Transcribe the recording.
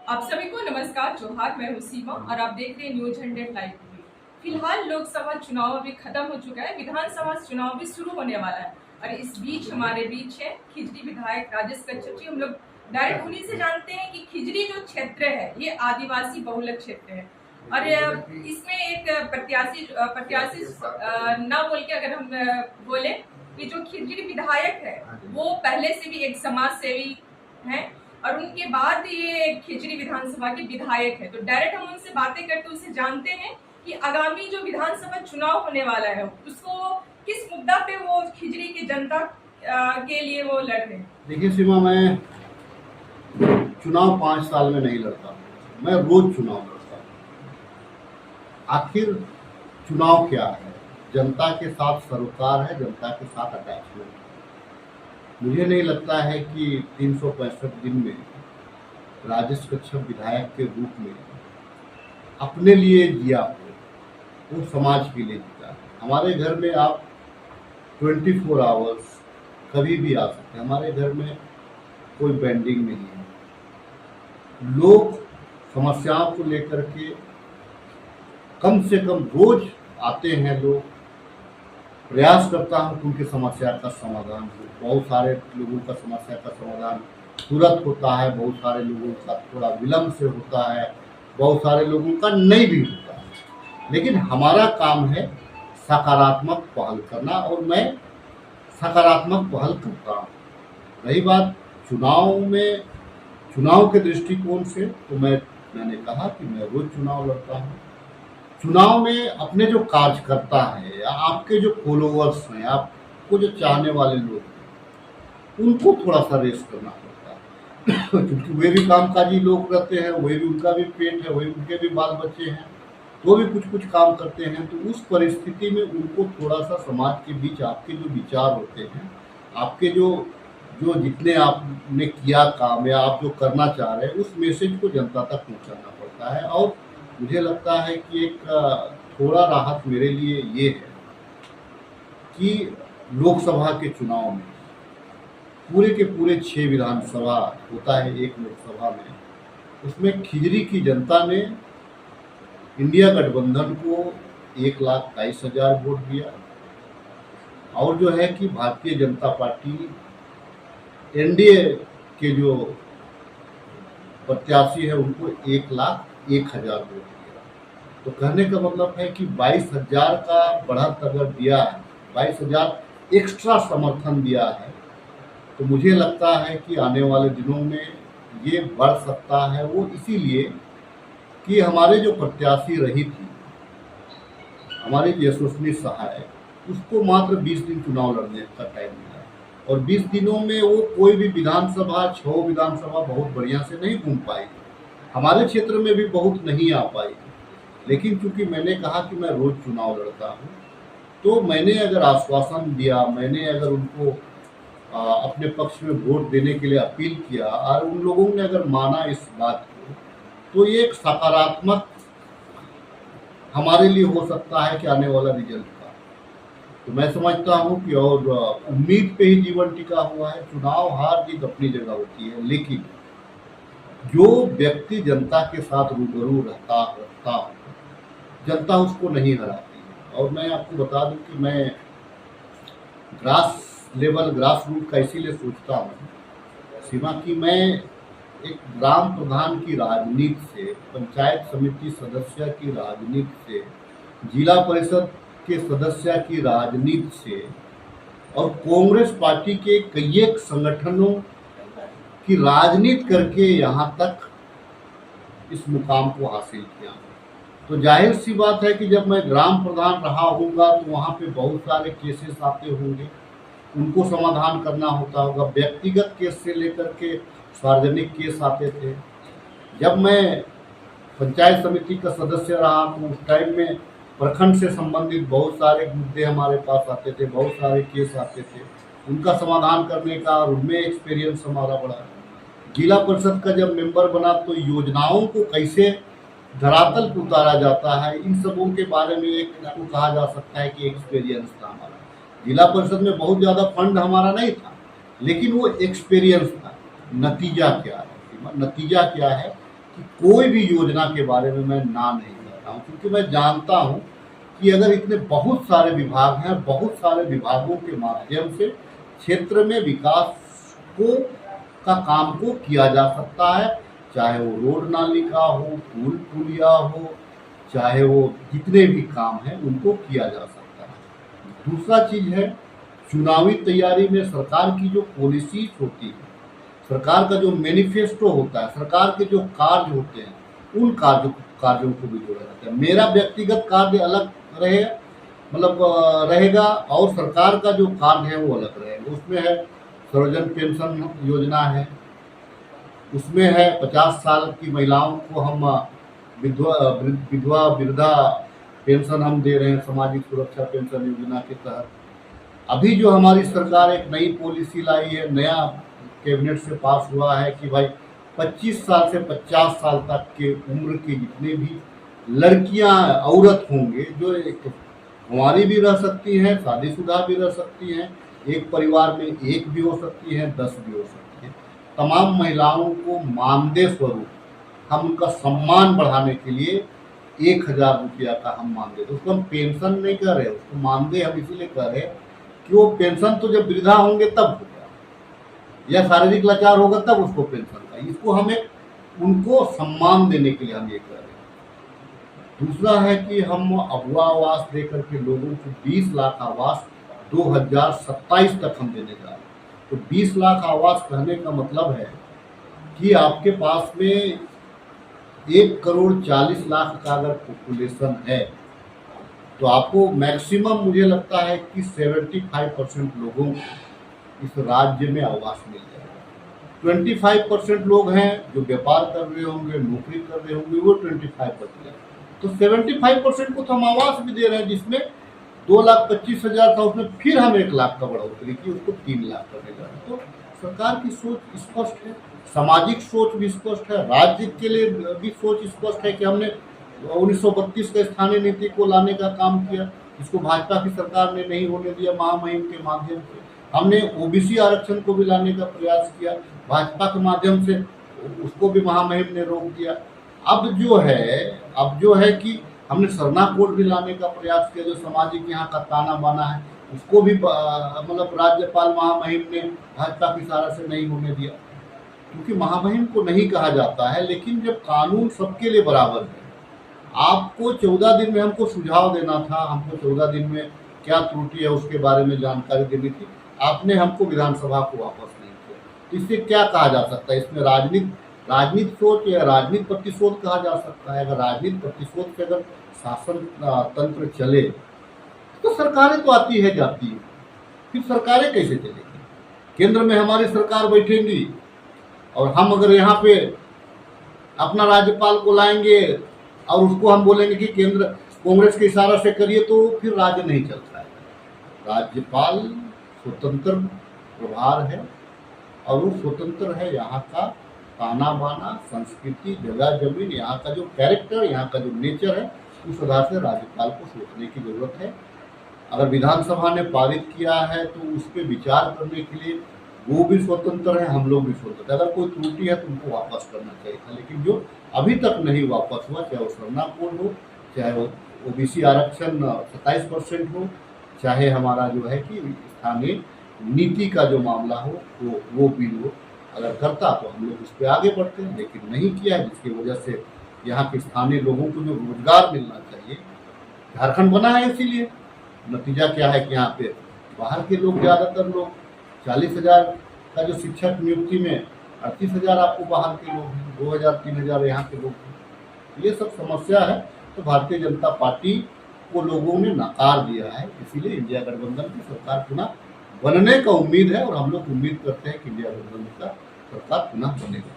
आप सभी को नमस्कार, जोहार। मैं हूँ सीमा और आप देख रहे हैं न्यूज 100 लाइव टीवी। फिलहाल लोकसभा चुनाव अभी खत्म हो चुका है, विधानसभा चुनाव भी शुरू होने वाला है और इस बीच हमारे बीच है खिजरी विधायक राजेश कच्छप जी। हम लोग डायरेक्ट उन्हीं से जानते हैं कि खिजरी जो क्षेत्र है ये आदिवासी बहुल क्षेत्र है और इसमें एक प्रत्याशी न बोल के अगर हम बोले कि जो खिजरी विधायक है वो पहले से भी एक समाज सेवी है और उनके बाद ये खिजरी विधानसभा के विधायक है। तो डायरेक्ट हम उनसे बातें करते उनसे जानते हैं कि आगामी जो विधानसभा चुनाव होने वाला है उसको किस मुद्दा पे वो खिजरी की जनता के लिए वो लड़ रहे हैं। देखिए सीमा, मैं चुनाव 5 साल में नहीं लड़ता, मैं रोज चुनाव लड़ता हूँ। आखिर चुनाव क्या है? जनता के साथ सरोकार है, जनता के साथ अटैचमेंट। मुझे नहीं लगता है कि 365 दिन में राजेश कच्छप विधायक के रूप में अपने लिए जिया हो, वो समाज के लिए जीता। हमारे घर में आप 24 आवर्स कभी भी आ सकते हैं। हमारे घर में कोई बेंडिंग नहीं है। लोग समस्याओं को लेकर के कम से कम रोज आते हैं। लोग प्रयास करता हूं कि उनकी समस्या का समाधान हो। बहुत सारे लोगों का समस्या का समाधान तुरंत होता है, बहुत सारे लोगों का थोड़ा विलम्ब से होता है, बहुत सारे लोगों का नहीं भी होता है। लेकिन हमारा काम है सकारात्मक पहल करना और मैं सकारात्मक पहल करता हूँ। रही बात चुनाव के दृष्टिकोण से, तो मैंने कहा कि मैं रोज चुनाव लड़ता हूँ। चुनाव में अपने जो कार्यकर्ता है या आपके जो फॉलोअर्स हैं, आपको जो चाहने वाले लोग हैं, उनको थोड़ा सा रेस्ट करना पड़ता है क्योंकि वे भी कामकाजी लोग रहते हैं, वे भी, उनका भी पेट है, वे उनके भी बाल बच्चे हैं, वो भी कुछ कुछ काम करते हैं। तो उस परिस्थिति में उनको थोड़ा सा समाज के बीच आपके जो विचार होते हैं, आपके जो जितने आपने किया काम या आप जो करना चाह रहे हैं, उस मैसेज को जनता तक पहुंचाना पड़ता है। और मुझे लगता है कि एक थोड़ा राहत मेरे लिए ये है कि लोकसभा के चुनाव में पूरे के पूरे 6 विधानसभा होता है एक लोकसभा में, उसमें खिजरी की जनता ने इंडिया गठबंधन को 1,22,000 वोट दिया और जो है कि भारतीय जनता पार्टी एनडीए के जो प्रत्याशी है उनको 1,01,000 वोट दिया। तो कहने का मतलब है कि 22,000 का बढ़त अगर दिया है, 22,000 एक्स्ट्रा समर्थन दिया है, तो मुझे लगता है कि आने वाले दिनों में ये बढ़ सकता है। वो इसीलिए कि हमारे जो प्रत्याशी रही थी, हमारी यशस्विनी सहाय, उसको मात्र 20 दिन चुनाव लड़ने का टाइम मिला और 20 दिनों में वो कोई भी विधानसभा 6 विधानसभा बहुत बढ़िया से नहीं घूम पाई। हमारे क्षेत्र में भी बहुत नहीं आ पाई। लेकिन चूंकि मैंने कहा कि मैं रोज चुनाव लड़ता हूँ, तो मैंने अगर आश्वासन दिया, मैंने अगर उनको अपने पक्ष में वोट देने के लिए अपील किया और उन लोगों ने अगर माना इस बात को, तो ये एक सकारात्मक हमारे लिए हो सकता है कि आने वाला रिजल्ट का। तो मैं समझता हूँ कि और उम्मीद पे ही जीवन टिका हुआ है। चुनाव हार जीत अपनी जगह होती है, लेकिन जो व्यक्ति जनता के साथ रूबरू रखता हो, जनता उसको नहीं हराती है। और मैं आपको बता दूं कि मैं ग्रास रूट का इसीलिए सोचता हूँ सीमा की, मैं एक ग्राम प्रधान की राजनीति से, पंचायत समिति सदस्य की राजनीति से, जिला परिषद के सदस्य की राजनीति से और कांग्रेस पार्टी के कई एक संगठनों की राजनीति करके यहाँ तक इस मुकाम को हासिल किया। तो जाहिर सी बात है कि जब मैं ग्राम प्रधान रहा होऊंगा तो वहाँ पे बहुत सारे केसेस आते होंगे, उनको समाधान करना होता होगा। व्यक्तिगत केस से लेकर के सार्वजनिक केस आते थे। जब मैं पंचायत समिति का सदस्य रहा तो उस टाइम में प्रखंड से संबंधित बहुत सारे मुद्दे हमारे पास आते थे, बहुत सारे केस आते थे, उनका समाधान करने का और उनमें एक्सपीरियंस हमारा बढ़ा। जिला परिषद का जब मेंबर बना तो योजनाओं को कैसे धरातल पर उतारा जाता है, इन सबों के बारे में एक कहा जा सकता है कि एक्सपीरियंस था हमारा। जिला परिषद में बहुत ज़्यादा फंड हमारा नहीं था, लेकिन वो एक्सपीरियंस था। नतीजा क्या है? कि कोई भी योजना के बारे में मैं ना नहीं कहता हूँ, क्योंकि मैं जानता हूँ कि अगर इतने बहुत सारे विभाग हैं, बहुत सारे विभागों के माध्यम से क्षेत्र में विकास को का काम को किया जा सकता है, चाहे वो रोड नाली का हो, पुल पुलिया हो, चाहे वो जितने भी काम हैं उनको किया जा सकता है। दूसरा चीज़ है, चुनावी तैयारी में सरकार की जो पॉलिसीज होती है, सरकार का जो मैनिफेस्टो होता है, सरकार के जो कार्य होते हैं, उन कार्यों को भी जोड़ा जाता है। मेरा व्यक्तिगत कार्य अलग रहेगा और सरकार का जो कार्य है वो अलग रहेगा। उसमें है सर्वजन पेंशन योजना है, उसमें है 50 साल की महिलाओं को हम विधवा वृद्धा पेंशन हम दे रहे हैं सामाजिक सुरक्षा पेंशन योजना के तहत। अभी जो हमारी सरकार एक नई पॉलिसी लाई है, नया कैबिनेट से पास हुआ है कि भाई 25 साल से 50 साल तक के उम्र के जितने भी लड़कियां औरत होंगे, जो एक कुंवारी भी रह सकती हैं, शादीशुदा भी रह सकती हैं, एक परिवार में एक भी हो सकती है, 10 भी हो सकती है, तमाम महिलाओं को मानदेय स्वरूप हम उनका सम्मान बढ़ाने के लिए 1000 रुपया का हम मानदेय, उसको हम पेंशन नहीं कर रहे, उसको मानदेय हम इसीलिए कर रहे कि वो पेंशन तो जब वृद्धा होंगे तब होगा, या शारीरिक लाचार होगा तब उसको पेंशन का, इसको हमें उनको सम्मान देने के लिए हम ये कर रहे हैं। दूसरा है कि हम अगुआ आवास देकर के लोगों को 20 लाख आवास 2027 तक हम देने जा रहे हैं। तो 20 लाख आवास कहने का मतलब है कि आपके पास में 1,40,00,000 का अगर पॉपुलेशन है तो आपको मैक्सिमम मुझे लगता है कि 75% लोगों को इस राज्य में आवास मिल जाएगा। 25% लोग हैं जो व्यापार कर रहे होंगे, नौकरी कर रहे होंगे, वो 25%। तो 75% को तो हम आवास भी दे रहे हैं, जिसमें 2,25,000 था, उसमें फिर हम 1 लाख का बढ़ोतरी की, उसको 3 लाख करने जा रहे हैं। तो सरकार की सोच स्पष्ट है, सामाजिक सोच भी स्पष्ट है, राज्य के लिए भी सोच स्पष्ट है कि हमने 1932 का स्थानीय नीति को लाने का काम किया, इसको भाजपा की सरकार ने नहीं होने दिया। महामहिम के माध्यम से हमने ओबीसी आरक्षण को भी लाने का प्रयास किया, भाजपा के माध्यम से उसको भी महामहिम ने रोक दिया। अब जो है कि हमने सरना कोड भी लाने का प्रयास किया, जो सामाजिक यहाँ का ताना बाना है उसको भी राज्यपाल महामहिम ने भाजपा की इशारा से नहीं होने दिया, क्योंकि महामहिम को नहीं कहा जाता है। लेकिन जब कानून सबके लिए बराबर है, आपको 14 दिन में हमको सुझाव देना था, हमको 14 दिन में क्या त्रुटि है उसके बारे में जानकारी देनी थी, आपने हमको विधानसभा को वापस नहीं किया। तो इससे क्या कहा जा सकता है, इसमें राजनीतिक सोच या राजनीतिक प्रतिशोध कहा जा सकता है। अगर राजनीतिक प्रतिशोध से अगर शासन तंत्र चले तो सरकारें तो आती है जाती है, फिर सरकारें कैसे चलेगी? केंद्र में हमारी सरकार बैठेंगी और हम अगर यहाँ पे अपना राज्यपाल को लाएंगे और उसको हम बोलेंगे कि केंद्र कांग्रेस के इशारा से करिए, तो फिर राज्य नहीं चलता है। राज्यपाल स्वतंत्र प्रभार है और वो स्वतंत्र है। यहाँ का ताना बाना, संस्कृति, जगह जमीन, यहाँ का जो कैरेक्टर, यहाँ का जो नेचर है, उस आधार से राज्यपाल को सोचने की जरूरत है। अगर विधानसभा ने पारित किया है तो उस पर विचार करने के लिए वो भी स्वतंत्र है, हम लोग भी स्वतंत्र है। अगर कोई त्रुटि है तो उनको वापस करना चाहिए था, लेकिन जो अभी तक नहीं वापस हुआ, चाहे वो सरना कोड हो, चाहे वो ओबीसी आरक्षण 27% हो, चाहे हमारा जो है कि स्थानीय नीति का जो मामला हो वो बिल हो, अगर करता तो हम लोग उस पर आगे बढ़ते हैं, लेकिन नहीं किया है, जिसकी वजह से यहाँ के स्थानीय लोगों को जो रोजगार मिलना चाहिए, झारखंड बना है इसीलिए। नतीजा क्या है कि यहाँ पे बाहर के लोग, ज़्यादातर लोग, 40,000 का जो शिक्षक नियुक्ति में 38,000 आपको बाहर के लोग हैं, 2,000-3,000 यहाँ के लोग हैं। ये सब समस्या है। तो भारतीय जनता पार्टी को लोगों ने नकार दिया है, इसीलिए इंडिया गठबंधन की सरकार पुनः बनने का उम्मीद है और हम लोग उम्मीद करते हैं कि इंडिया गठबंधन का सरकार पुनः बनेगा।